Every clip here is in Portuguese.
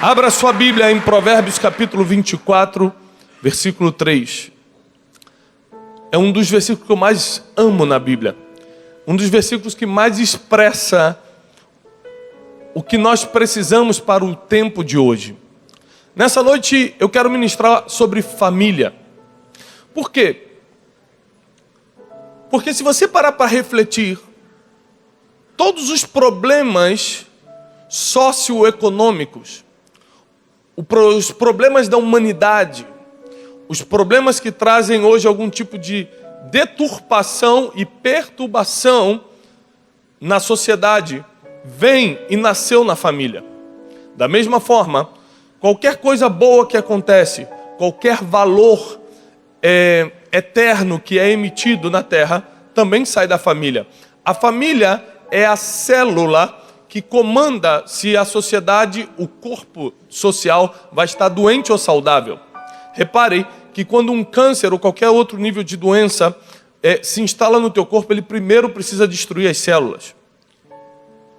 Abra sua Bíblia em Provérbios capítulo 24, versículo 3. É um dos versículos que eu mais amo na Bíblia. Um dos versículos que mais expressa o que nós precisamos para o tempo de hoje. Nessa noite eu quero ministrar sobre família. Por quê? Porque se você parar para refletir, todos os problemas socioeconômicos, os problemas da humanidade, os problemas que trazem hoje algum tipo de deturpação e perturbação na sociedade, vem e nasceu na família. Da mesma forma, qualquer coisa boa que acontece, qualquer valor eterno que é emitido na terra, também sai da família. A família é a célula que comanda se a sociedade, o corpo social, vai estar doente ou saudável. Repare que quando um câncer ou qualquer outro nível de doença se instala no teu corpo, ele primeiro precisa destruir as células.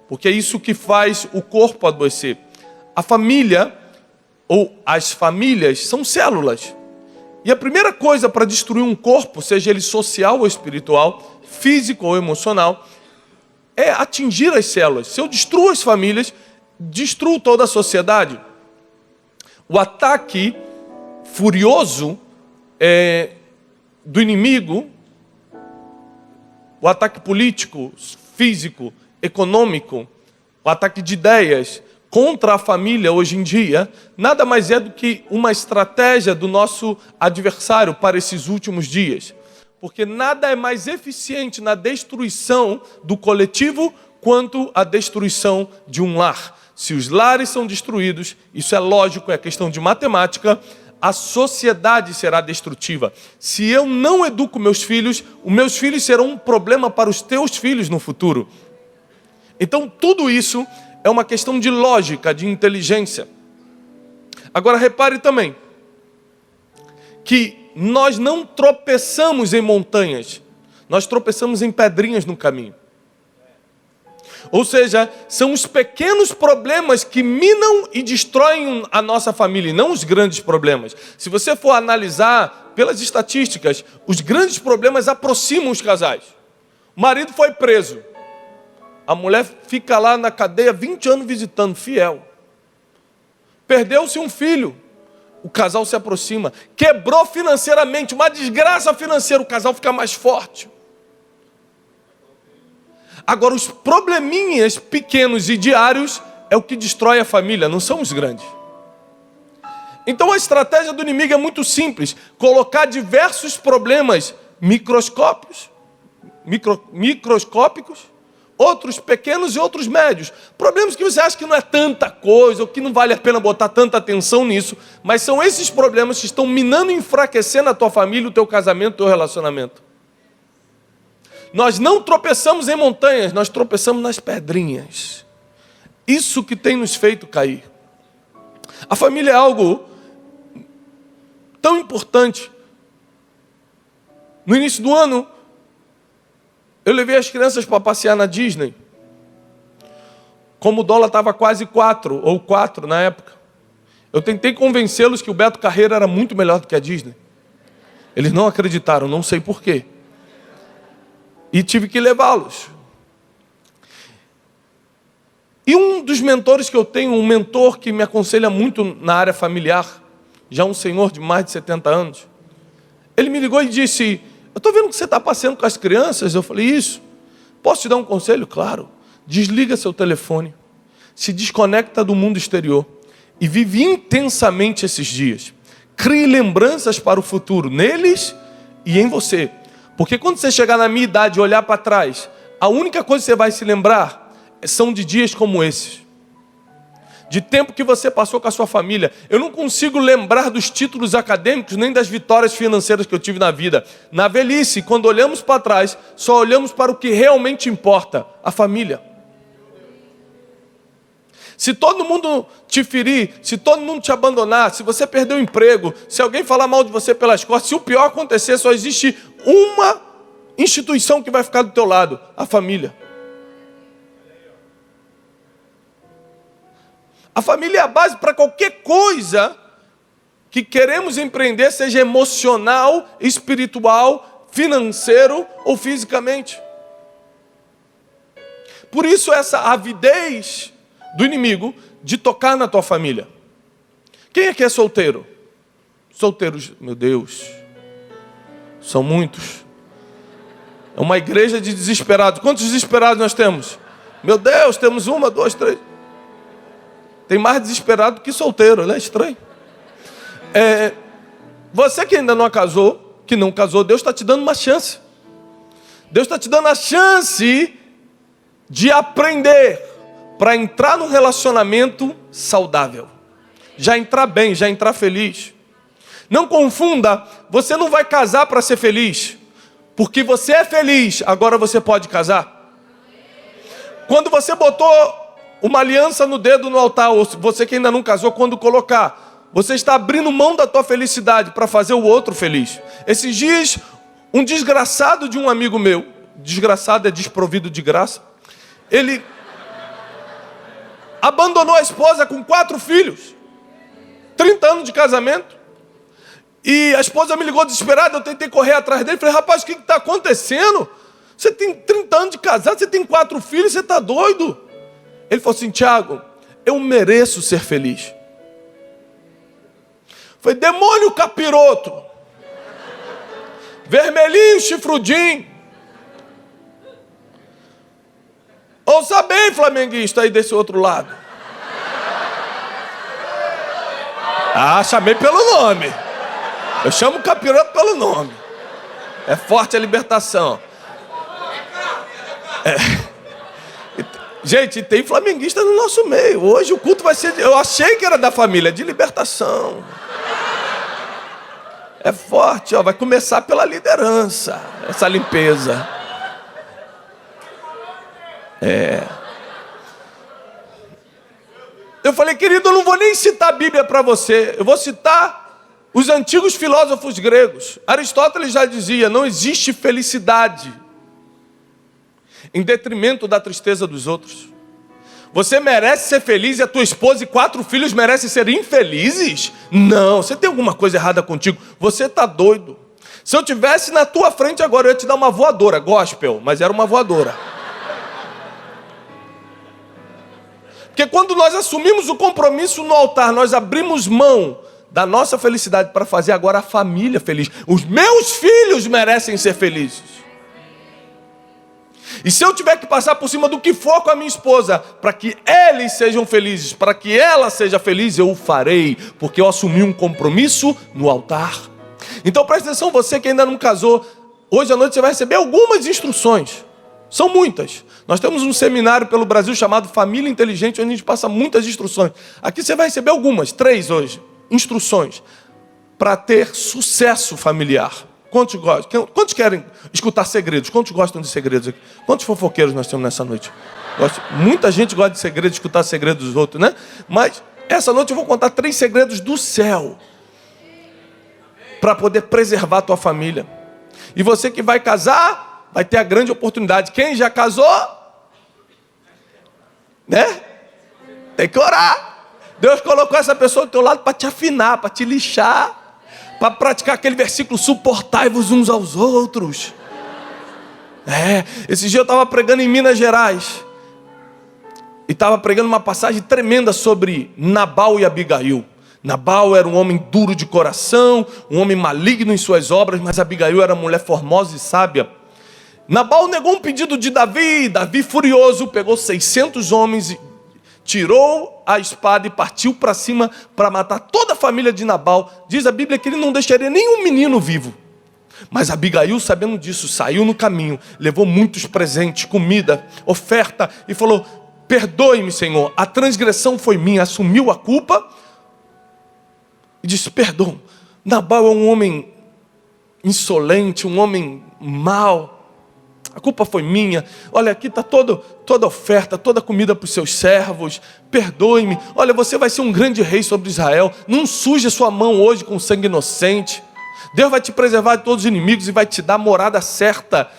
Porque é isso que faz o corpo adoecer. A família, ou as famílias, são células. E a primeira coisa para destruir um corpo, seja ele social ou espiritual, físico ou emocional, é atingir as células. Se eu destruo as famílias, destruo toda a sociedade. O ataque furioso do inimigo, o ataque político, físico, econômico, o ataque de ideias contra a família hoje em dia, nada mais é do que uma estratégia do nosso adversário para esses últimos dias. Porque nada é mais eficiente na destruição do coletivo quanto a destruição de um lar. Se os lares são destruídos, isso é lógico, é questão de matemática, a sociedade será destrutiva. Se eu não educo meus filhos, os meus filhos serão um problema para os teus filhos no futuro. Então tudo isso é uma questão de lógica, de inteligência. Agora repare também que nós não tropeçamos em montanhas, nós tropeçamos em pedrinhas no caminho. Ou seja, são os pequenos problemas que minam e destroem a nossa família, e não os grandes problemas. Se você for analisar pelas estatísticas, os grandes problemas aproximam os casais. O marido foi preso, a mulher fica lá na cadeia 20 anos visitando, fiel. Perdeu-se um filho, o casal se aproxima. Quebrou financeiramente, uma desgraça financeira, o casal fica mais forte. Agora, os probleminhas pequenos e diários é o que destrói a família, não são os grandes. Então a estratégia do inimigo é muito simples: colocar diversos problemas microscópicos, outros pequenos e outros médios. Problemas que você acha que não é tanta coisa, ou que não vale a pena botar tanta atenção nisso, mas são esses problemas que estão minando e enfraquecendo a tua família, o teu casamento, o teu relacionamento. Nós não tropeçamos em montanhas, nós tropeçamos nas pedrinhas. Isso que tem nos feito cair. A família é algo tão importante. No início do ano, eu levei as crianças para passear na Disney. Como o dólar estava quase 4 na época, eu tentei convencê-los que o Beto Carreiro era muito melhor do que a Disney. Eles não acreditaram, não sei porquê. E tive que levá-los. E um dos mentores que eu tenho, um mentor que me aconselha muito na área familiar, já um senhor de mais de 70 anos, ele me ligou e disse: eu estou vendo que você está passeando com as crianças. Eu falei: isso. Posso te dar um conselho? Claro. Desliga seu telefone, se desconecta do mundo exterior e vive intensamente esses dias. Crie lembranças para o futuro, neles e em você. Porque quando você chegar na minha idade e olhar para trás, a única coisa que você vai se lembrar são de dias como esses. De tempo que você passou com a sua família. Eu não consigo lembrar dos títulos acadêmicos, nem das vitórias financeiras que eu tive na vida. Na velhice, quando olhamos para trás, só olhamos para o que realmente importa, a família. Se todo mundo te ferir, se todo mundo te abandonar, se você perder o emprego, se alguém falar mal de você pelas costas, se o pior acontecer, só existe uma instituição que vai ficar do teu lado: a família. A família é a base para qualquer coisa que queremos empreender, seja emocional, espiritual, financeiro ou fisicamente. Por isso essa avidez do inimigo de tocar na tua família. Quem aqui é solteiro? Solteiros, meu Deus, são muitos. É uma igreja de desesperados. Quantos desesperados nós temos? Meu Deus, temos 1, 2, 3. Tem mais desesperado que solteiro, não é estranho? Você que ainda não casou, que não casou, Deus está te dando uma chance. Deus está te dando a chance de aprender para entrar num relacionamento saudável. Já entrar bem, já entrar feliz. Não confunda, você não vai casar para ser feliz. Porque você é feliz, agora você pode casar. Quando você botou uma aliança no dedo no altar, ou você que ainda não casou, quando colocar, você está abrindo mão da tua felicidade para fazer o outro feliz. Esses dias, um desgraçado de um amigo meu, desgraçado é desprovido de graça, ele abandonou a esposa com 4 filhos, 30 anos de casamento, e a esposa me ligou desesperada, eu tentei correr atrás dele, falei, rapaz, o que está acontecendo? Você tem 30 anos de casado, você tem 4 filhos, você está doido? Ele falou assim, Tiago, eu mereço ser feliz. Foi demônio capiroto, vermelhinho, chifrudinho. Ouça bem, flamenguista aí desse outro lado. Chamei pelo nome. Eu chamo o capiroto pelo nome. É forte a libertação. Gente, tem flamenguista no nosso meio. Hoje o culto vai ser... Eu achei que era da família, de libertação. É forte, ó. Vai começar pela liderança, essa limpeza. Eu falei, querido, eu não vou nem citar a Bíblia para você. Eu vou citar os antigos filósofos gregos. Aristóteles já dizia, não existe felicidade em detrimento da tristeza dos outros. Você merece ser feliz e a tua esposa e 4 filhos merecem ser infelizes? Não, você tem alguma coisa errada contigo. Você está doido. Se eu tivesse na tua frente agora, eu ia te dar uma voadora, gospel, mas era uma voadora. Porque quando nós assumimos o compromisso no altar, nós abrimos mão da nossa felicidade para fazer agora a família feliz. Os meus filhos merecem ser felizes. E se eu tiver que passar por cima do que for com a minha esposa, para que eles sejam felizes, para que ela seja feliz, eu o farei, porque eu assumi um compromisso no altar. Então presta atenção, você que ainda não casou, hoje à noite você vai receber algumas instruções. São muitas. Nós temos um seminário pelo Brasil chamado Família Inteligente, onde a gente passa muitas instruções. Aqui você vai receber algumas, 3 hoje, instruções para ter sucesso familiar. Quantos gostam? Quantos querem escutar segredos? Quantos gostam de segredos aqui? Quantos fofoqueiros nós temos nessa noite? Muita gente gosta de segredos, escutar segredos dos outros, né? Mas essa noite eu vou contar 3 segredos do céu para poder preservar a tua família. E você que vai casar, vai ter a grande oportunidade. Quem já casou, né? Tem que orar. Deus colocou essa pessoa do teu lado para te afinar, para te lixar, para praticar aquele versículo, suportai-vos uns aos outros. Esse dia eu estava pregando em Minas Gerais e estava pregando uma passagem tremenda sobre Nabal e Abigail. Nabal era um homem duro de coração, um homem maligno em suas obras, mas Abigail era uma mulher formosa e sábia. Nabal negou um pedido de Davi. Davi, furioso, pegou 600 homens, tirou a espada e partiu para cima para matar toda a família de Nabal. Diz a Bíblia que ele não deixaria nenhum menino vivo. Mas Abigail, sabendo disso, saiu no caminho, levou muitos presentes, comida, oferta, e falou, perdoe-me, Senhor, a transgressão foi minha. Assumiu a culpa e disse, perdão. Nabal é um homem insolente, um homem mau. A culpa foi minha. Olha, aqui está toda oferta, toda comida para os seus servos. Perdoe-me. Olha, você vai ser um grande rei sobre Israel. Não suje a sua mão hoje com sangue inocente. Deus vai te preservar de todos os inimigos e vai te dar a morada certa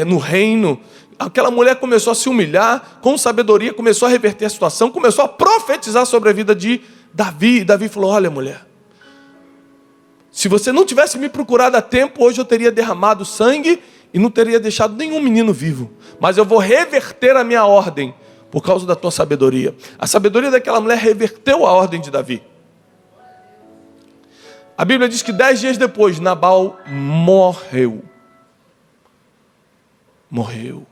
no reino. aquela mulher começou a se humilhar, com sabedoria começou a reverter a situação, começou a profetizar sobre a vida de Davi. E Davi falou: olha, mulher, se você não tivesse me procurado a tempo, hoje eu teria derramado sangue e não teria deixado nenhum menino vivo. Mas eu vou reverter a minha ordem por causa da tua sabedoria. A sabedoria daquela mulher reverteu a ordem de Davi. A Bíblia diz que 10 dias depois, Nabal morreu. Morreu.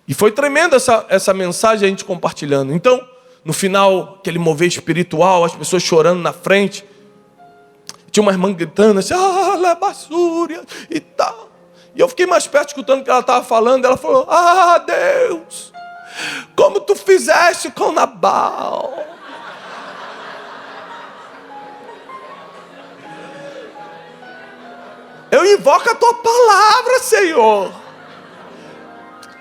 E foi tremenda essa mensagem a gente compartilhando. Então, no final, aquele mover espiritual, as pessoas chorando na frente. Tinha uma irmã gritando assim: basúria e tal. E eu fiquei mais perto escutando o que ela estava falando. Ela falou: Deus, como tu fizeste com Nabal. Eu invoco a tua palavra, Senhor.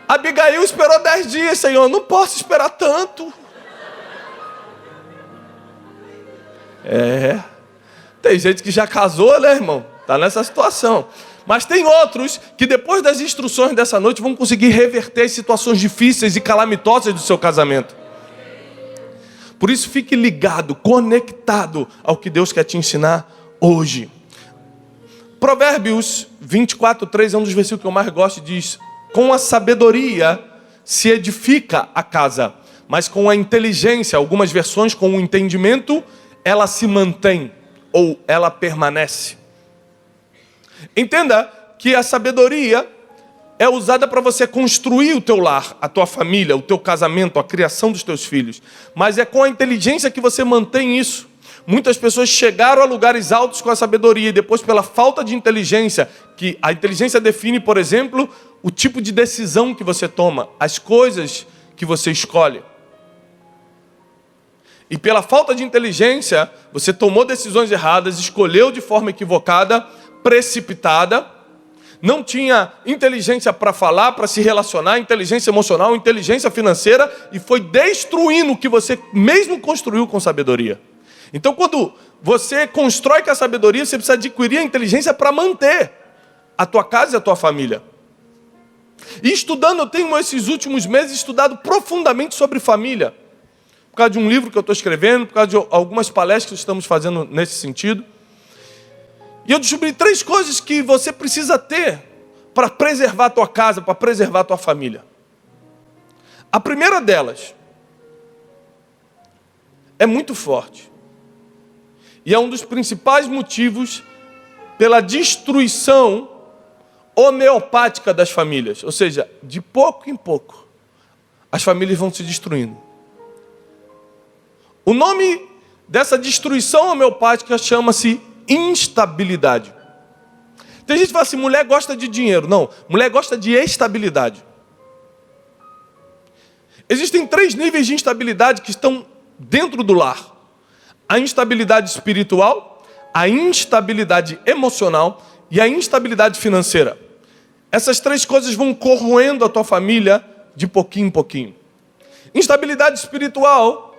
Abigail esperou 10 dias, Senhor. Não posso esperar tanto. Tem gente que já casou, né, irmão? Está nessa situação. Mas tem outros que depois das instruções dessa noite vão conseguir reverter as situações difíceis e calamitosas do seu casamento. Por isso fique ligado, conectado ao que Deus quer te ensinar hoje. Provérbios 24:3 é um dos versículos que eu mais gosto. Diz: com a sabedoria se edifica a casa, mas com a inteligência, algumas versões com o entendimento, ela se mantém ou ela permanece. Entenda que a sabedoria é usada para você construir o teu lar, a tua família, o teu casamento, a criação dos teus filhos. Mas é com a inteligência que você mantém isso. Muitas pessoas chegaram a lugares altos com a sabedoria e depois, pela falta de inteligência, que a inteligência define, por exemplo, o tipo de decisão que você toma, as coisas que você escolhe. E pela falta de inteligência, você tomou decisões erradas, escolheu de forma equivocada, precipitada, não tinha inteligência para falar, para se relacionar, inteligência emocional, inteligência financeira, e foi destruindo o que você mesmo construiu com sabedoria. Então, quando você constrói com a sabedoria, você precisa adquirir a inteligência para manter a tua casa e a tua família. E estudando, eu tenho esses últimos meses estudado profundamente sobre família. Por causa de um livro que eu estou escrevendo, por causa de algumas palestras que estamos fazendo nesse sentido. E eu descobri 3 coisas que você precisa ter para preservar a tua casa, para preservar a tua família. A primeira delas é muito forte. E é um dos principais motivos pela destruição homeopática das famílias. Ou seja, de pouco em pouco, as famílias vão se destruindo. O nome dessa destruição homeopática chama-se instabilidade. Tem gente que fala assim: mulher gosta de dinheiro. Não, mulher gosta de estabilidade. Existem 3 níveis de instabilidade que estão dentro do lar: a instabilidade espiritual, a instabilidade emocional e a instabilidade financeira. Essas 3 coisas vão corroendo a tua família de pouquinho em pouquinho. Instabilidade espiritual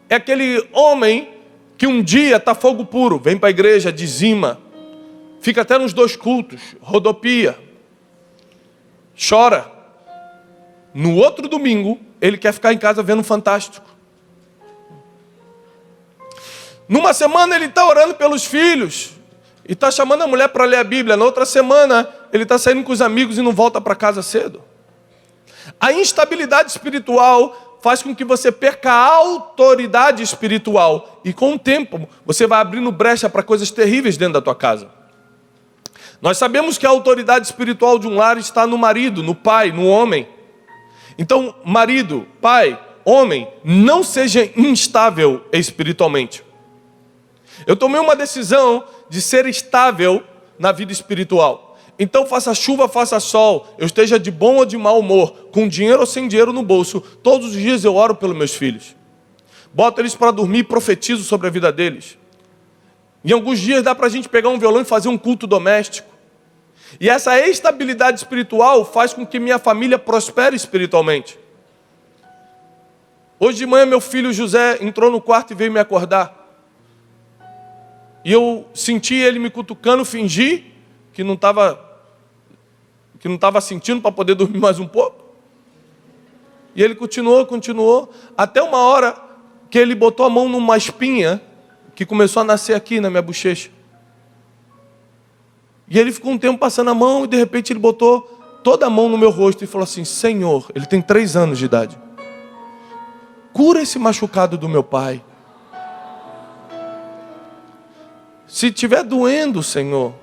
é aquele homem que um dia está fogo puro, vem para a igreja, dizima, fica até nos 2 cultos, rodopia, chora. No outro domingo, ele quer ficar em casa vendo Fantástico. Numa semana ele está orando pelos filhos e está chamando a mulher para ler a Bíblia. Na outra semana ele está saindo com os amigos e não volta para casa cedo. A instabilidade espiritual faz com que você perca a autoridade espiritual. E com o tempo você vai abrindo brecha para coisas terríveis dentro da tua casa. Nós sabemos que a autoridade espiritual de um lar está no marido, no pai, no homem. Então, marido, pai, homem, não seja instável espiritualmente. Eu tomei uma decisão de ser estável na vida espiritual. Então faça chuva, faça sol, eu esteja de bom ou de mau humor, com dinheiro ou sem dinheiro no bolso, todos os dias eu oro pelos meus filhos. Boto eles para dormir e profetizo sobre a vida deles. Em alguns dias dá para a gente pegar um violão e fazer um culto doméstico. E essa estabilidade espiritual faz com que minha família prospere espiritualmente. Hoje de manhã meu filho José entrou no quarto e veio me acordar. E eu senti ele me cutucando, fingi que não estava que não estava sentindo para poder dormir mais um pouco. E ele continuou, até uma hora que ele botou a mão numa espinha que começou a nascer aqui na minha bochecha. E ele ficou um tempo passando a mão e de repente ele botou toda a mão no meu rosto e falou assim: Senhor, ele tem 3 anos de idade, cura esse machucado do meu pai. Se estiver doendo, Senhor,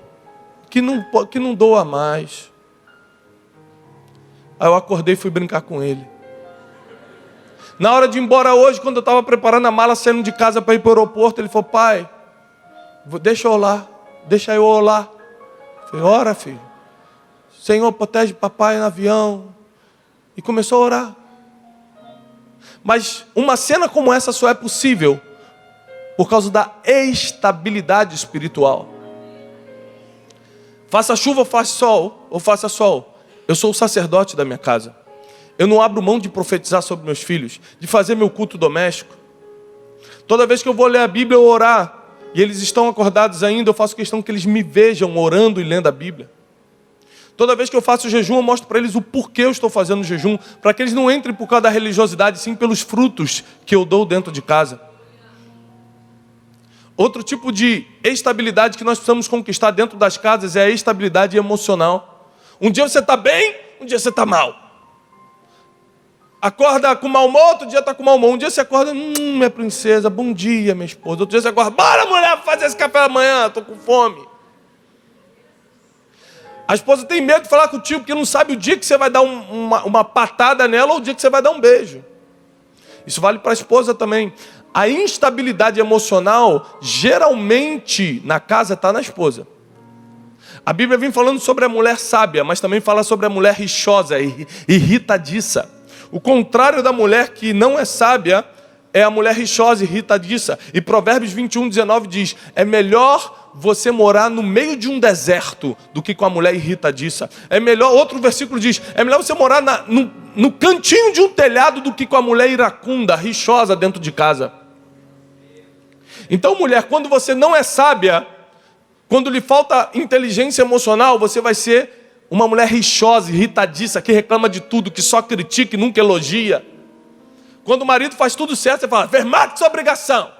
que não doa mais. Aí eu acordei e fui brincar com ele. Na hora de ir embora hoje, quando eu estava preparando a mala, saindo de casa para ir para o aeroporto, ele falou: pai, deixa eu orar. Eu falei: ora, filho. Senhor, protege papai no avião. E começou a orar. Mas uma cena como essa só é possível por causa da estabilidade espiritual. Faça chuva ou faça sol, eu sou o sacerdote da minha casa. Eu não abro mão de profetizar sobre meus filhos, de fazer meu culto doméstico. Toda vez que eu vou ler a Bíblia ou orar, e eles estão acordados ainda, eu faço questão que eles me vejam orando e lendo a Bíblia. Toda vez que eu faço jejum, eu mostro para eles o porquê eu estou fazendo jejum, para que eles não entrem por causa da religiosidade, sim pelos frutos que eu dou dentro de casa. Outro tipo de estabilidade que nós precisamos conquistar dentro das casas é a estabilidade emocional. Um dia você está bem, um dia você está mal. Acorda com mau humor, outro dia está com mau humor. Um dia você acorda: minha princesa, bom dia, minha esposa. Outro dia você acorda: bora, mulher, fazer esse café da manhã, estou com fome. A esposa tem medo de falar contigo, porque não sabe o dia que você vai dar uma patada nela ou o dia que você vai dar um beijo. Isso vale para a esposa também. A instabilidade emocional, geralmente, na casa está na esposa. A Bíblia vem falando sobre a mulher sábia, mas também fala sobre a mulher rixosa, irritadiça. O contrário da mulher que não é sábia é a mulher rixosa e irritadiça. E Provérbios 21:19 diz: é melhor você morar no meio de um deserto do que com a mulher irritadiça. É melhor, outro versículo diz, é melhor você morar no cantinho de um telhado do que com a mulher iracunda, rixosa dentro de casa. Então, mulher, quando você não é sábia, quando lhe falta inteligência emocional, você vai ser uma mulher rixosa, irritadiça, que reclama de tudo, que só critica e nunca elogia. Quando o marido faz tudo certo, você fala: fez mais que sua obrigação.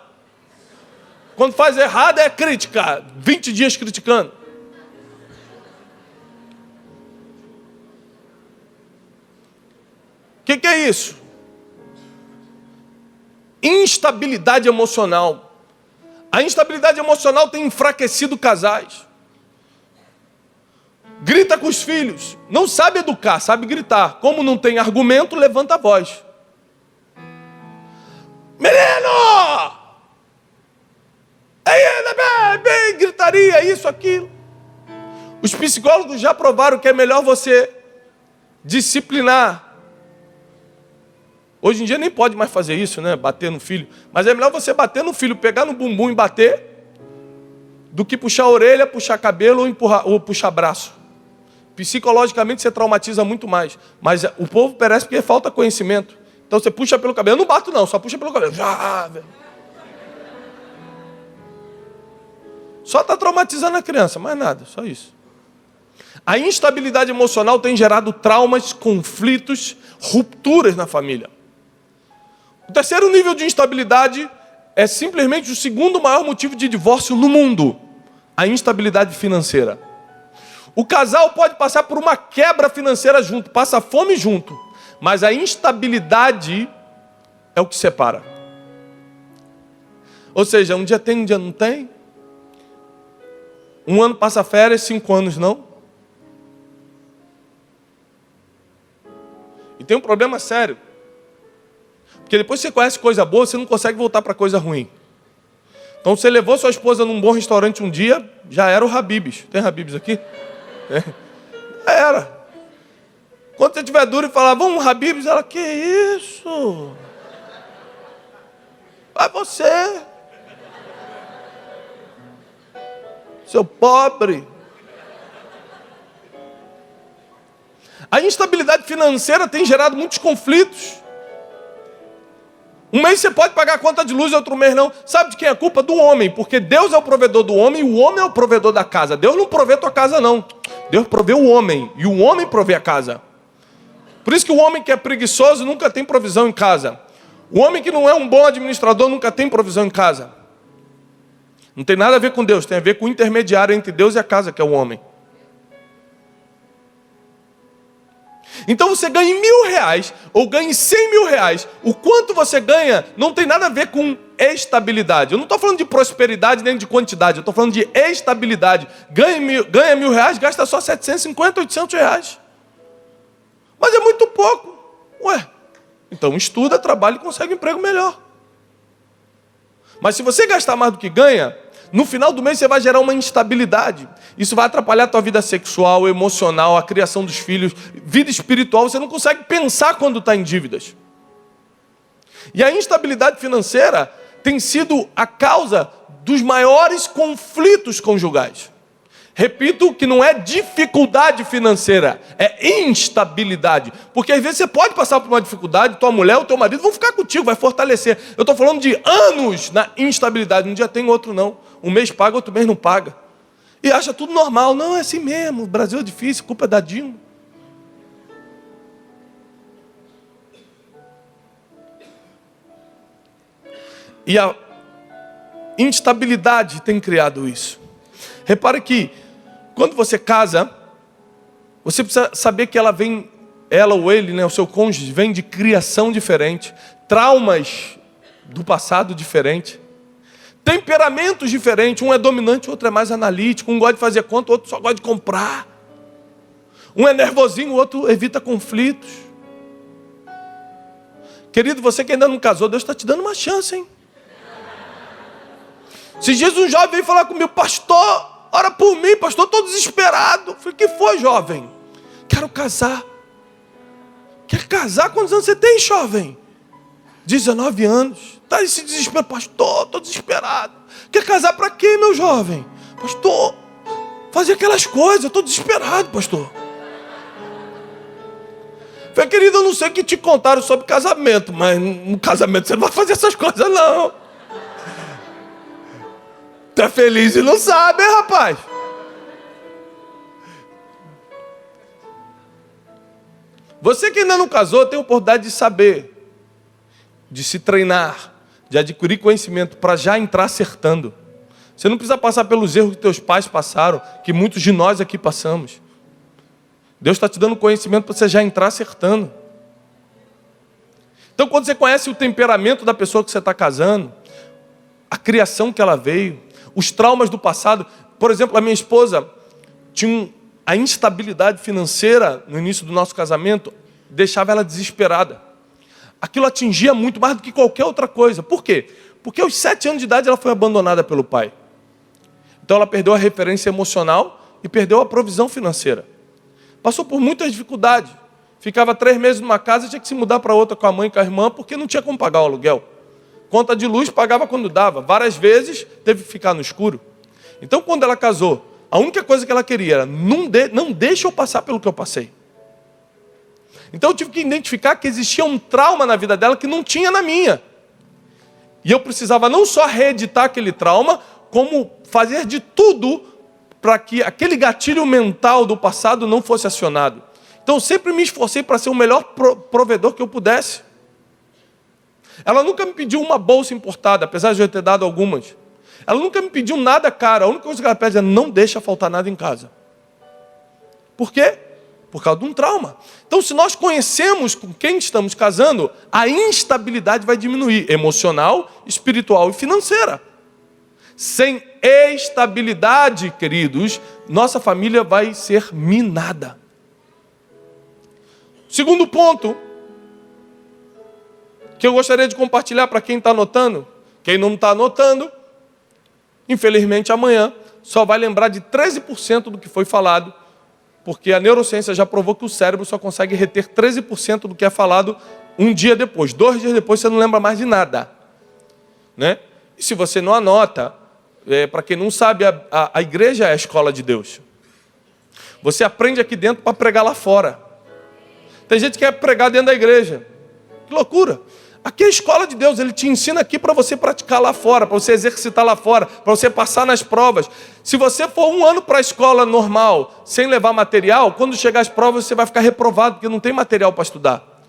Quando faz errado, é crítica. 20 dias criticando. O que é isso? Instabilidade emocional. A instabilidade emocional tem enfraquecido casais. Grita com os filhos, não sabe educar, sabe gritar. Como não tem argumento, levanta a voz. Menino! Aí, gritaria, isso, aquilo. Os psicólogos já provaram que é melhor você disciplinar. Hoje em dia nem pode mais fazer isso, né? Bater no filho. Mas é melhor você bater no filho, pegar no bumbum e bater, do que puxar a orelha, puxar cabelo ou puxar braço. Psicologicamente você traumatiza muito mais. Mas o povo perece porque falta conhecimento. Então você puxa pelo cabelo. Eu não bato não, só puxa pelo cabelo. Só está traumatizando a criança, mais nada, só isso. A instabilidade emocional tem gerado traumas, conflitos, rupturas na família. O terceiro nível de instabilidade é simplesmente o segundo maior motivo de divórcio no mundo: a instabilidade financeira. O casal pode passar por uma quebra financeira junto, passa fome junto, mas a instabilidade é o que separa. Ou seja, um dia tem, um dia não tem. Um ano passa férias, 5 anos não. E tem um problema sério. Porque depois que você conhece coisa boa, você não consegue voltar para coisa ruim. Então você levou sua esposa num bom restaurante um dia, já era o Habib's. Tem Habib's aqui? Já era. Quando você estiver duro e falar: vamos Habib's, ela: que isso? Vai você. Seu pobre. A instabilidade financeira tem gerado muitos conflitos. Um mês você pode pagar a conta de luz, outro mês não. Sabe de quem é a culpa? Do homem, porque Deus é o provedor do homem e o homem é o provedor da casa. Deus não provê tua casa, não. Deus provê o homem e o homem provê a casa. Por isso que o homem que é preguiçoso nunca tem provisão em casa. O homem que não é um bom administrador nunca tem provisão em casa. Não tem nada a ver com Deus, tem a ver com o intermediário entre Deus e a casa, que é o homem. Então você ganha R$1.000 ou ganha R$100.000, o quanto você ganha não tem nada a ver com estabilidade. Eu não estou falando de prosperidade nem de quantidade, eu estou falando de estabilidade. Ganha R$1.000, gasta só R$750, R$800. Mas é muito pouco. Ué, então estuda, trabalha e consegue um emprego melhor. Mas se você gastar mais do que ganha, no final do mês você vai gerar uma instabilidade. Isso vai atrapalhar a tua vida sexual, emocional, a criação dos filhos, vida espiritual. Você não consegue pensar quando está em dívidas. E a instabilidade financeira tem sido a causa dos maiores conflitos conjugais. Repito que não é dificuldade financeira, é instabilidade. Porque às vezes você pode passar por uma dificuldade, tua mulher ou teu marido vão ficar contigo, vai fortalecer. Eu estou falando de anos na instabilidade, um dia tem, outro não. Um mês paga, outro mês não paga. E acha tudo normal. Não, é assim mesmo, o Brasil é difícil, culpa é da Dilma. E a instabilidade tem criado isso. Repare que quando você casa, você precisa saber que ela ou ele, né, o seu cônjuge, vem de criação diferente, traumas do passado diferente, temperamentos diferentes. Um é dominante, o outro é mais analítico. Um gosta de fazer conta, o outro só gosta de comprar. Um é nervosinho, o outro evita conflitos. Querido, você que ainda não casou, Deus está te dando uma chance, hein? Esses dias um jovem veio falar comigo: pastor, ora por mim, pastor, estou desesperado. Eu falei: que foi, jovem? Quero casar. Quer casar? Quantos anos você tem, jovem? 19 anos. Está esse desespero: pastor, estou desesperado. Quer casar para quê, meu jovem? Pastor, fazer aquelas coisas, estou desesperado, pastor. Eu falei: querido, eu não sei o que te contaram sobre casamento, mas no casamento você não vai fazer essas coisas, não. Tá feliz e não sabe, hein, rapaz? Você que ainda não casou tem a oportunidade de saber, de se treinar, de adquirir conhecimento para já entrar acertando. Você não precisa passar pelos erros que teus pais passaram, que muitos de nós aqui passamos. Deus está te dando conhecimento para você já entrar acertando. Então, quando você conhece o temperamento da pessoa que você está casando, a criação que ela veio, os traumas do passado. Por exemplo, a minha esposa tinha a instabilidade financeira no início do nosso casamento, deixava ela desesperada. Aquilo atingia muito mais do que qualquer outra coisa. Por quê? Porque aos 7 anos de idade ela foi abandonada pelo pai. Então ela perdeu a referência emocional e perdeu a provisão financeira. Passou por muitas dificuldades. Ficava 3 meses numa casa e tinha que se mudar para outra com a mãe e com a irmã, porque não tinha como pagar o aluguel. Conta de luz pagava quando dava. Várias vezes teve que ficar no escuro. Então, quando ela casou, a única coisa que ela queria era: não deixa eu passar pelo que eu passei. Então eu tive que identificar que existia um trauma na vida dela que não tinha na minha. E eu precisava não só reeditar aquele trauma, como fazer de tudo para que aquele gatilho mental do passado não fosse acionado. Então eu sempre me esforcei para ser o melhor provedor que eu pudesse. Ela nunca me pediu uma bolsa importada, apesar de eu ter dado algumas. Ela nunca me pediu nada caro. A única coisa que ela pede é: não deixa faltar nada em casa. Por quê? Por causa de um trauma. Então, se nós conhecemos com quem estamos casando, a instabilidade vai diminuir, emocional, espiritual e financeira. Sem estabilidade, queridos, nossa família vai ser minada. Segundo ponto que eu gostaria de compartilhar para quem está anotando. Quem não está anotando, infelizmente amanhã só vai lembrar de 13% do que foi falado, porque a neurociência já provou que o cérebro só consegue reter 13% do que é falado um dia depois. 2 dias depois você não lembra mais de nada, né? E se você não anota, para quem não sabe, a igreja é a escola de Deus. Você aprende aqui dentro para pregar lá fora. Tem gente que quer pregar dentro da igreja. Que loucura! Aqui é a escola de Deus, Ele te ensina aqui para você praticar lá fora, para você exercitar lá fora, para você passar nas provas. Se você for 1 ano para a escola normal, sem levar material, quando chegar as provas você vai ficar reprovado, porque não tem material para estudar.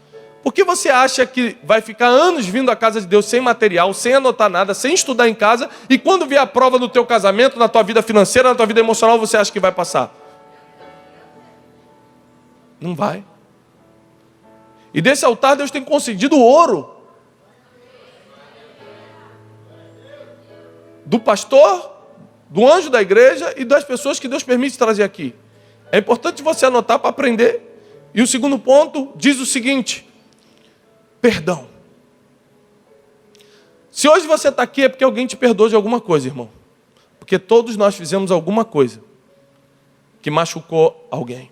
Por que você acha que vai ficar anos vindo à casa de Deus sem material, sem anotar nada, sem estudar em casa, e quando vier a prova no teu casamento, na tua vida financeira, na tua vida emocional, você acha que vai passar? Não vai. E desse altar Deus tem concedido ouro. Do pastor, do anjo da igreja e das pessoas que Deus permite trazer aqui. É importante você anotar para aprender. E o segundo ponto diz o seguinte: perdão. Se hoje você está aqui é porque alguém te perdoou de alguma coisa, irmão. Porque todos nós fizemos alguma coisa que machucou alguém,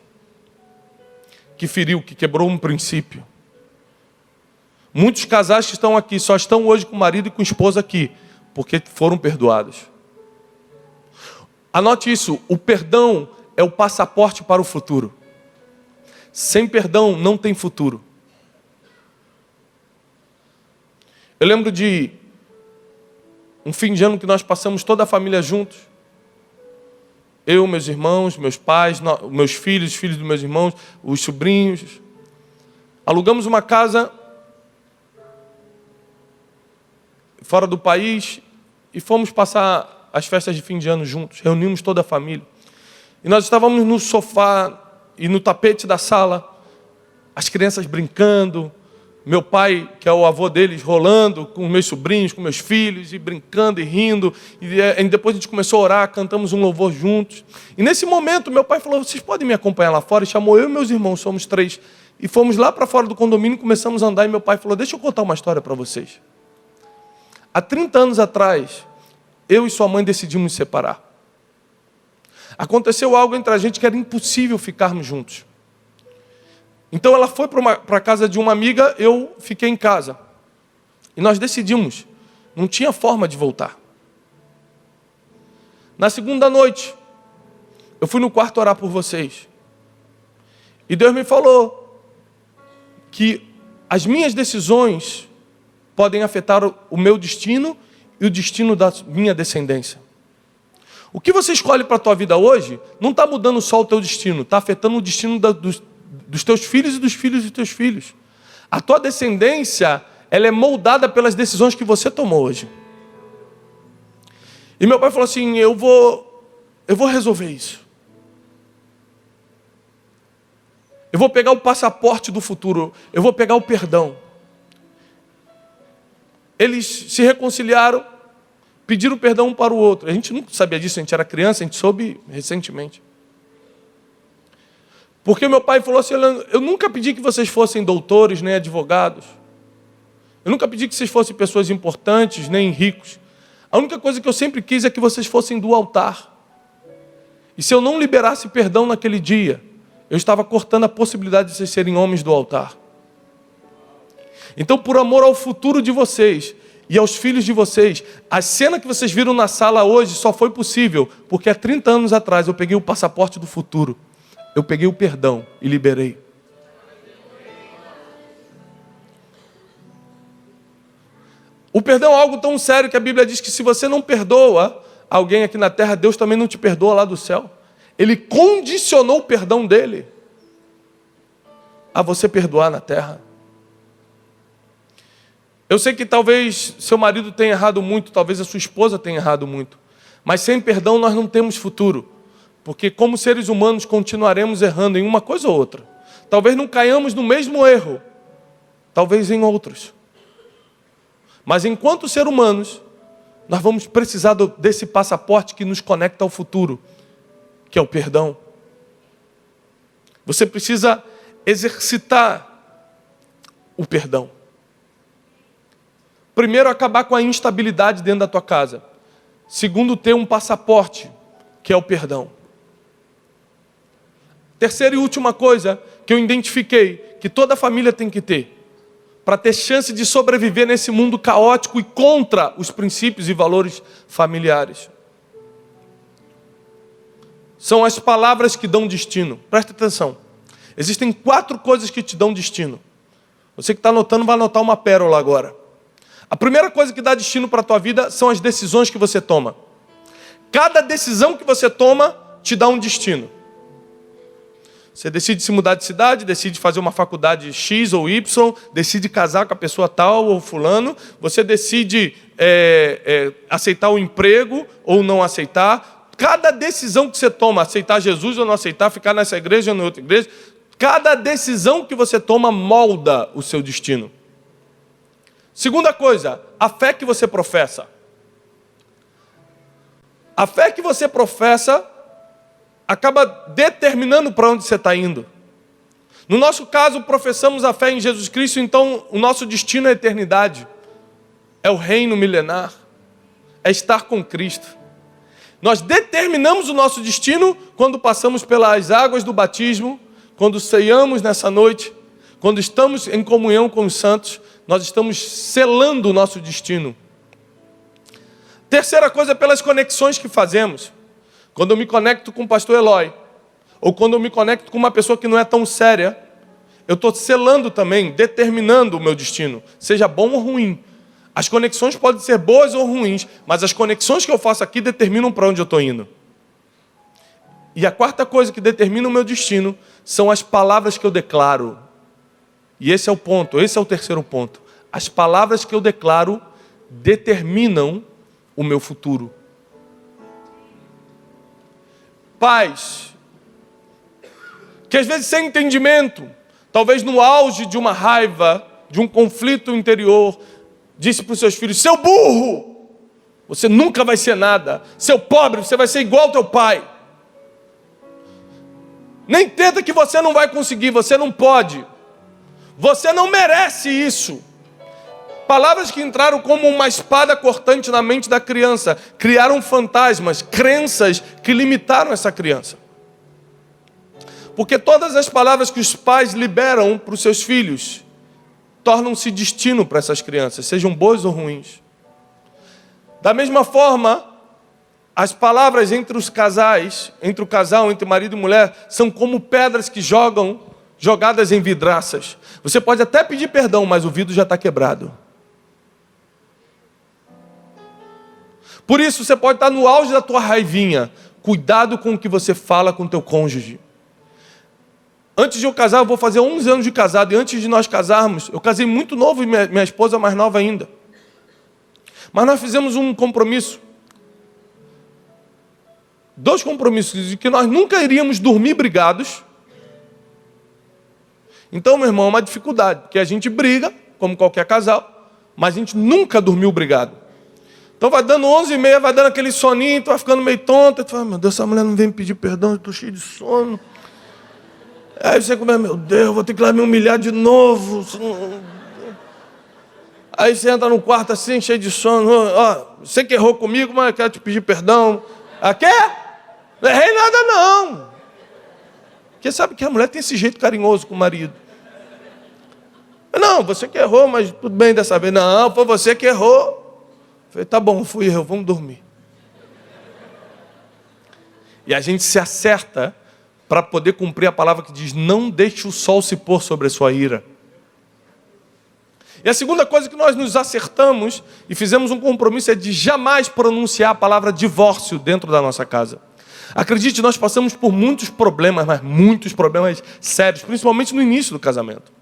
que feriu, que quebrou um princípio. Muitos casais que estão aqui só estão hoje com o marido e com a esposa aqui porque foram perdoados. Anote isso: o perdão é o passaporte para o futuro. Sem perdão não tem futuro. Eu lembro de um fim de ano que nós passamos toda a família juntos. Eu, meus irmãos, meus pais, meus filhos, os filhos dos meus irmãos, os sobrinhos. Alugamos uma casa fora do país e fomos passar as festas de fim de ano juntos. Reunimos toda a família. E nós estávamos no sofá e no tapete da sala, as crianças brincando, meu pai, que é o avô deles, rolando com meus sobrinhos, com meus filhos, e brincando e rindo. E depois a gente começou a orar, cantamos um louvor juntos. E nesse momento meu pai falou: vocês podem me acompanhar lá fora? E chamou eu e meus irmãos, somos 3. E fomos lá para fora do condomínio, começamos a andar, e meu pai falou: deixa eu contar uma história para vocês. Há 30 anos atrás, eu e sua mãe decidimos nos separar. Aconteceu algo entre a gente que era impossível ficarmos juntos. Então ela foi para a casa de uma amiga, eu fiquei em casa. E nós decidimos, não tinha forma de voltar. Na segunda noite, eu fui no quarto orar por vocês. E Deus me falou que as minhas decisões podem afetar o meu destino e o destino da minha descendência. O que você escolhe para a tua vida hoje não está mudando só o teu destino, está afetando o destino dos teus filhos e dos filhos dos teus filhos. A tua descendência, ela é moldada pelas decisões que você tomou hoje. E meu pai falou assim: eu vou resolver isso. Eu vou pegar o passaporte do futuro, eu vou pegar o perdão. Eles se reconciliaram, pediram perdão um para o outro. A gente não sabia disso, a gente era criança, a gente soube recentemente. Porque meu pai falou assim: eu nunca pedi que vocês fossem doutores, nem advogados. Eu nunca pedi que vocês fossem pessoas importantes, nem ricos. A única coisa que eu sempre quis é que vocês fossem do altar. E se eu não liberasse perdão naquele dia, eu estava cortando a possibilidade de vocês serem homens do altar. Então, por amor ao futuro de vocês e aos filhos de vocês, a cena que vocês viram na sala hoje só foi possível porque há 30 anos atrás eu peguei o passaporte do futuro. Eu peguei o perdão e liberei. O perdão é algo tão sério que a Bíblia diz que se você não perdoa alguém aqui na terra, Deus também não te perdoa lá do céu. Ele condicionou o perdão dele a você perdoar na terra. Eu sei que talvez seu marido tenha errado muito, talvez a sua esposa tenha errado muito. Mas sem perdão nós não temos futuro. Porque como seres humanos continuaremos errando em uma coisa ou outra. Talvez não caiamos no mesmo erro. Talvez em outros. Mas enquanto seres humanos, nós vamos precisar desse passaporte que nos conecta ao futuro. Que é o perdão. Você precisa exercitar o perdão. Primeiro, acabar com a instabilidade dentro da tua casa. Segundo, ter um passaporte, que é o perdão. Terceira e última coisa que eu identifiquei, que toda família tem que ter, para ter chance de sobreviver nesse mundo caótico e contra os princípios e valores familiares. São as palavras que dão destino. Presta atenção. Existem 4 coisas que te dão destino. Você que está anotando, vai anotar uma pérola agora. A primeira coisa que dá destino para a tua vida são as decisões que você toma. Cada decisão que você toma te dá um destino. Você decide se mudar de cidade, decide fazer uma faculdade X ou Y, decide casar com a pessoa tal ou fulano, você decide aceitar o emprego ou não aceitar. Cada decisão que você toma, aceitar Jesus ou não aceitar, ficar nessa igreja ou na outra igreja, cada decisão que você toma molda o seu destino. Segunda coisa, a fé que você professa. A fé que você professa acaba determinando para onde você está indo. No nosso caso, professamos a fé em Jesus Cristo, então o nosso destino é a eternidade. É o reino milenar. É estar com Cristo. Nós determinamos o nosso destino quando passamos pelas águas do batismo, quando ceiamos nessa noite, quando estamos em comunhão com os santos, nós estamos selando o nosso destino. Terceira coisa, pelas conexões que fazemos. Quando eu me conecto com o pastor Eloy, ou quando eu me conecto com uma pessoa que não é tão séria, eu estou selando também, determinando o meu destino, seja bom ou ruim. As conexões podem ser boas ou ruins, mas as conexões que eu faço aqui determinam para onde eu estou indo. E a quarta coisa que determina o meu destino são as palavras que eu declaro. E esse é o ponto, esse é o terceiro ponto. As palavras que eu declaro determinam o meu futuro. Pais, que às vezes sem entendimento, talvez no auge de uma raiva, de um conflito interior, disse para os seus filhos: seu burro, você nunca vai ser nada. Seu pobre, você vai ser igual ao teu pai. Nem tenta que você não vai conseguir, você não pode. Você não merece isso. Palavras que entraram como uma espada cortante na mente da criança, criaram fantasmas, crenças que limitaram essa criança. Porque todas as palavras que os pais liberam para os seus filhos tornam-se destino para essas crianças, sejam boas ou ruins. Da mesma forma, as palavras entre os casais, entre o casal, entre marido e mulher, são como pedras que jogadas em vidraças. Você pode até pedir perdão, mas o vidro já está quebrado. Por isso, você pode estar no auge da tua raivinha. Cuidado com o que você fala com o teu cônjuge. Antes de eu casar, eu vou fazer 11 anos de casado. E antes de nós casarmos, eu casei muito novo e minha esposa mais nova ainda. Mas nós fizemos um compromisso. 2 compromissos de que nós nunca iríamos dormir brigados. Então, meu irmão, é uma dificuldade. Porque a gente briga, como qualquer casal, mas a gente nunca dormiu brigado. Então vai dando 11h30, vai dando aquele soninho, tu vai ficando meio tonto. Tu fala: meu Deus, essa mulher não vem me pedir perdão, eu estou cheio de sono. Aí você começa: meu Deus, vou ter que ir lá me humilhar de novo. Aí você entra no quarto assim, cheio de sono. Ó, você que errou comigo, mas eu quero te pedir perdão. Ah, quer? Não errei nada não. Porque sabe que a mulher tem esse jeito carinhoso com o marido. Não, você que errou, mas tudo bem dessa vez. Não, foi você que errou. Falei: tá bom, fui eu, vamos dormir. E a gente se acerta para poder cumprir a palavra que diz: não deixe o sol se pôr sobre a sua ira. E a segunda coisa que nós nos acertamos e fizemos um compromisso é de jamais pronunciar a palavra divórcio dentro da nossa casa. Acredite, nós passamos por muitos problemas, mas muitos problemas sérios, principalmente no início do casamento.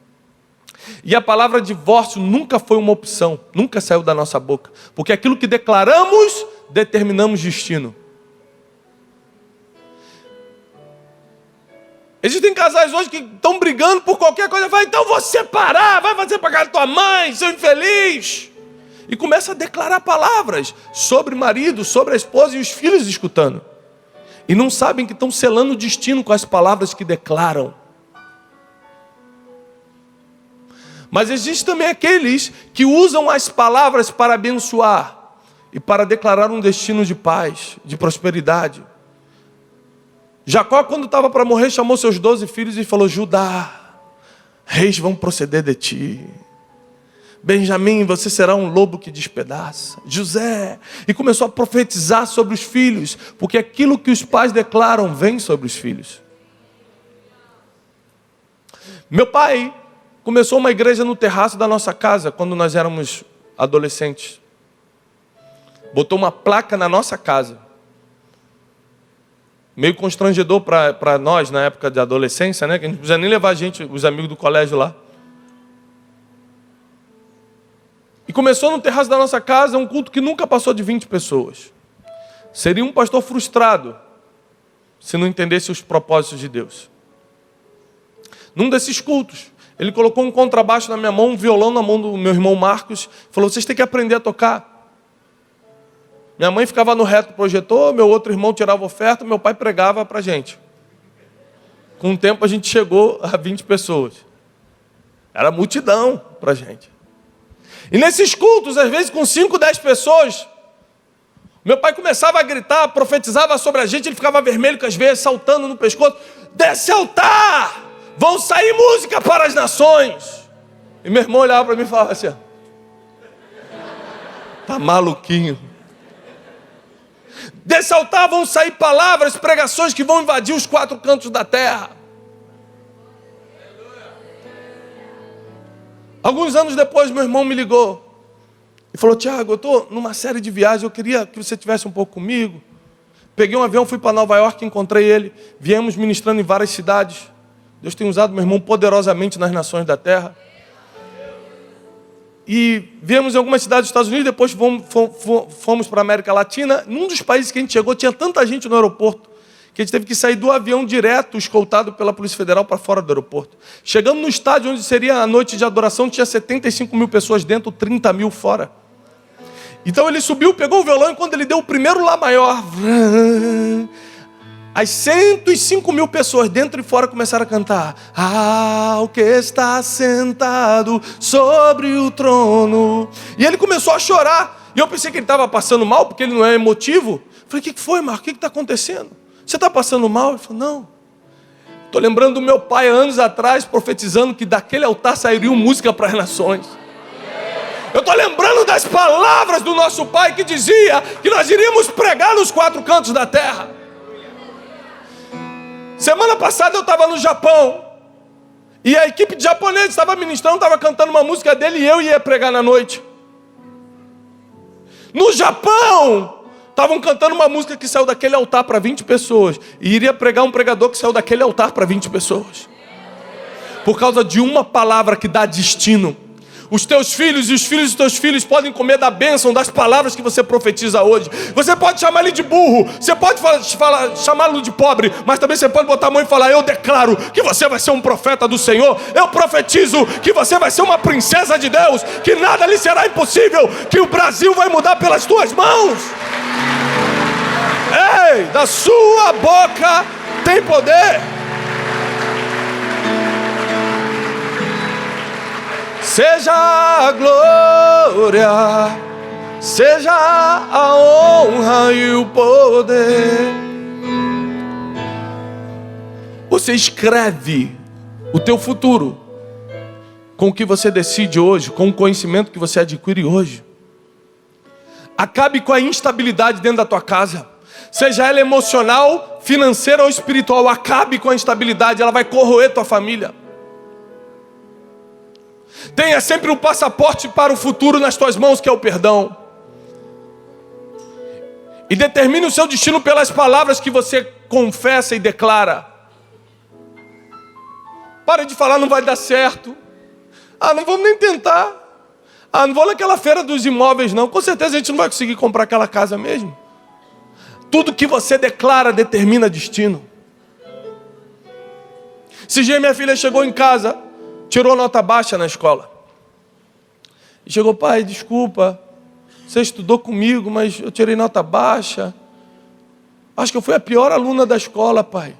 E a palavra divórcio nunca foi uma opção, nunca saiu da nossa boca. Porque aquilo que declaramos, determinamos destino. Existem casais hoje que estão brigando por qualquer coisa. Vai, então vou separar, vai fazer para casa da tua mãe, seu infeliz. E começa a declarar palavras sobre o marido, sobre a esposa e os filhos escutando. E não sabem que estão selando o destino com as palavras que declaram. Mas existem também aqueles que usam as palavras para abençoar e para declarar um destino de paz, de prosperidade. Jacó, quando estava para morrer, chamou seus 12 filhos e falou: Judá, reis vão proceder de ti. Benjamim, você será um lobo que despedaça. José, e começou a profetizar sobre os filhos, porque aquilo que os pais declaram vem sobre os filhos. Meu pai, Começou uma igreja no terraço da nossa casa, quando nós éramos adolescentes. Botou uma placa na nossa casa. Meio constrangedor para nós, na época de adolescência, né? Que a gente não precisa nem levar os amigos do colégio lá. E começou no terraço da nossa casa um culto que nunca passou de 20 pessoas. Seria um pastor frustrado se não entendesse os propósitos de Deus. Num desses cultos, ele colocou um contrabaixo na minha mão, um violão na mão do meu irmão Marcos, falou: vocês têm que aprender a tocar. Minha mãe ficava no reto projetor, meu outro irmão tirava oferta, meu pai pregava para a gente. Com o tempo a gente chegou a 20 pessoas. Era multidão para a gente. E nesses cultos, às vezes com 5, 10 pessoas, meu pai começava a gritar, profetizava sobre a gente, ele ficava vermelho com as veias, saltando no pescoço: desse altar vão sair música para as nações. E meu irmão olhava para mim e falava assim: tá maluquinho. Desse altar vão sair palavras, pregações que vão invadir os 4 cantos da terra. Alguns anos depois, meu irmão me ligou e falou: Tiago, eu estou numa série de viagens, eu queria que você estivesse um pouco comigo. Peguei um avião, fui para Nova York, encontrei ele, viemos ministrando em várias cidades. Deus tem usado meu irmão poderosamente nas nações da terra. E viemos em algumas cidades dos Estados Unidos, depois fomos para a América Latina. Num dos países que a gente chegou, tinha tanta gente no aeroporto, que a gente teve que sair do avião direto, escoltado pela Polícia Federal, para fora do aeroporto. Chegando no estádio, onde seria a noite de adoração, tinha 75 mil pessoas dentro, 30 mil fora. Então ele subiu, pegou o violão, e quando ele deu o primeiro Lá maior, as 105 mil pessoas dentro e fora começaram a cantar: o que está sentado sobre o trono. E ele começou a chorar. E eu pensei que ele estava passando mal, porque ele não é emotivo. Falei: o que foi, Marco? O que está acontecendo? Você está passando mal? Ele falou: não. Estou lembrando do meu pai, anos atrás, profetizando que daquele altar sairia música para as nações. Eu estou lembrando das palavras do nosso pai, que dizia que nós iríamos pregar nos 4 cantos da terra. Semana passada eu estava no Japão, e a equipe de japoneses estava ministrando, estava cantando uma música dele, e eu ia pregar na noite. No Japão, estavam cantando uma música que saiu daquele altar para 20 pessoas, e iria pregar um pregador que saiu daquele altar para 20 pessoas. Por causa de uma palavra que dá destino. Os teus filhos e os filhos dos teus filhos podem comer da bênção das palavras que você profetiza hoje. Você pode chamar ele de burro, você pode chamá-lo de pobre, mas também você pode botar a mão e falar: eu declaro que você vai ser um profeta do Senhor. Eu profetizo que você vai ser uma princesa de Deus, que nada lhe será impossível, que o Brasil vai mudar pelas tuas mãos. Ei, da sua boca tem poder. Seja a glória, seja a honra e o poder. Você escreve o teu futuro com o que você decide hoje, com o conhecimento que você adquire hoje. Acabe com a instabilidade dentro da tua casa, seja ela emocional, financeira ou espiritual. Acabe com a instabilidade, ela vai corroer tua família. Tenha sempre um passaporte para o futuro nas tuas mãos, que é o perdão. E determine o seu destino pelas palavras que você confessa e declara. Pare de falar: não vai dar certo. Não vamos nem tentar. Não vou naquela feira dos imóveis não. Com certeza a gente não vai conseguir comprar aquela casa mesmo. Tudo que você declara determina destino. Esse dia minha filha chegou em casa, tirou nota baixa na escola. E chegou: pai, desculpa, você estudou comigo, mas eu tirei nota baixa. Acho que eu fui a pior aluna da escola, pai.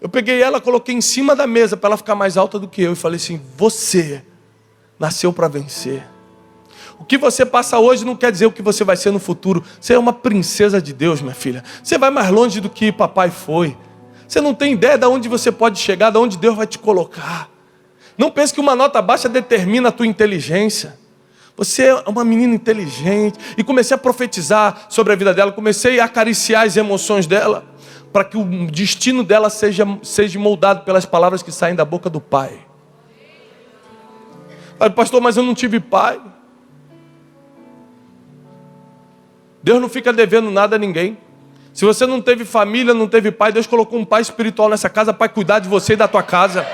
Eu peguei ela, coloquei em cima da mesa para ela ficar mais alta do que eu. E falei assim: você nasceu para vencer. O que você passa hoje não quer dizer o que você vai ser no futuro. Você é uma princesa de Deus, minha filha. Você vai mais longe do que papai foi. Você não tem ideia de onde você pode chegar, de onde Deus vai te colocar. Não pense que uma nota baixa determina a tua inteligência. Você é uma menina inteligente. E comecei a profetizar sobre a vida dela. Comecei a acariciar as emoções dela, para que o destino dela seja moldado pelas palavras que saem da boca do Pai. Fala, pastor, mas eu não tive pai. Deus não fica devendo nada a ninguém. Se você não teve família, não teve pai, Deus colocou um pai espiritual nessa casa para cuidar de você e da tua casa.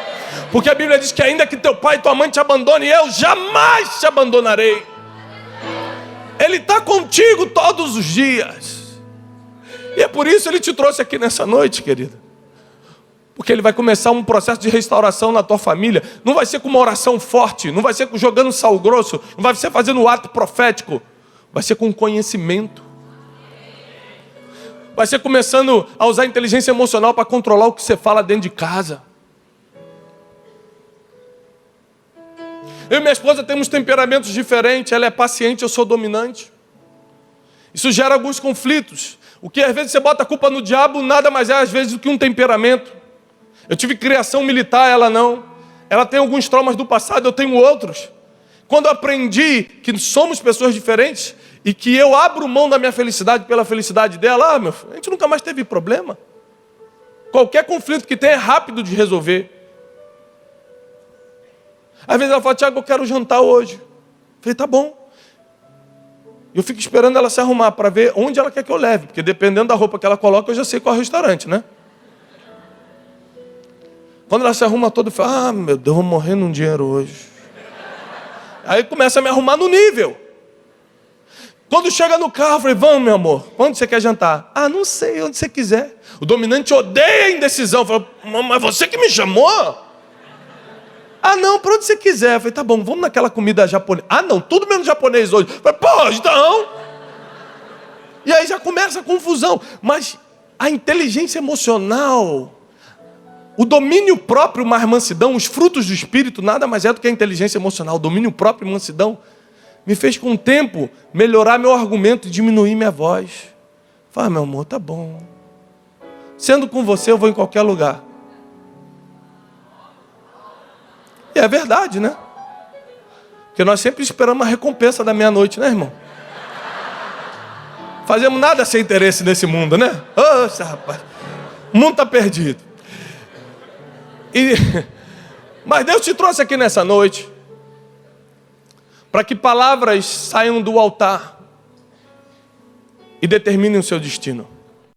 Porque a Bíblia diz que ainda que teu pai e tua mãe te abandone, eu jamais te abandonarei. Ele está contigo todos os dias. E é por isso que Ele te trouxe aqui nessa noite, querida. Porque Ele vai começar um processo de restauração na tua família. Não vai ser com uma oração forte, não vai ser jogando sal grosso, não vai ser fazendo um ato profético. Vai ser com conhecimento. Vai ser começando a usar a inteligência emocional para controlar o que você fala dentro de casa. Eu e minha esposa temos temperamentos diferentes. Ela é paciente, eu sou dominante. Isso gera alguns conflitos. O que às vezes você bota a culpa no diabo, nada mais é às vezes do que um temperamento. Eu tive criação militar, ela não. Ela tem alguns traumas do passado, eu tenho outros. Quando eu aprendi que somos pessoas diferentes e que eu abro mão da minha felicidade pela felicidade dela, meu filho, a gente nunca mais teve problema. Qualquer conflito que tem é rápido de resolver. Às vezes ela fala, Tiago, eu quero jantar hoje. Eu falei, tá bom. Eu fico esperando ela se arrumar para ver onde ela quer que eu leve, porque dependendo da roupa que ela coloca, eu já sei qual é o restaurante, né? Quando ela se arruma toda, eu falo, meu Deus, eu vou morrer num dinheiro hoje. Aí começa a me arrumar no nível. Quando chega no carro, eu falei, vamos, meu amor, onde você quer jantar? Ah, não sei, onde você quiser. O dominante odeia a indecisão. Fala, mas você que me chamou? Ah, não, para onde você quiser. Eu falei, tá bom, vamos naquela comida japonesa. Ah, não, tudo menos japonês hoje. Eu falei, pô, então. E aí já começa a confusão. Mas a inteligência emocional, o domínio próprio, mais mansidão, os frutos do Espírito, nada mais é do que a inteligência emocional. O domínio próprio e mansidão me fez com o tempo melhorar meu argumento e diminuir minha voz. Fala, meu amor, tá bom. Sendo com você, eu vou em qualquer lugar. E é verdade, né? Porque nós sempre esperamos a recompensa da meia-noite, né, irmão? Fazemos nada sem interesse nesse mundo, né? Oxa, rapaz. O mundo está perdido. Mas Deus te trouxe aqui nessa noite para que palavras saiam do altar e determinem o seu destino.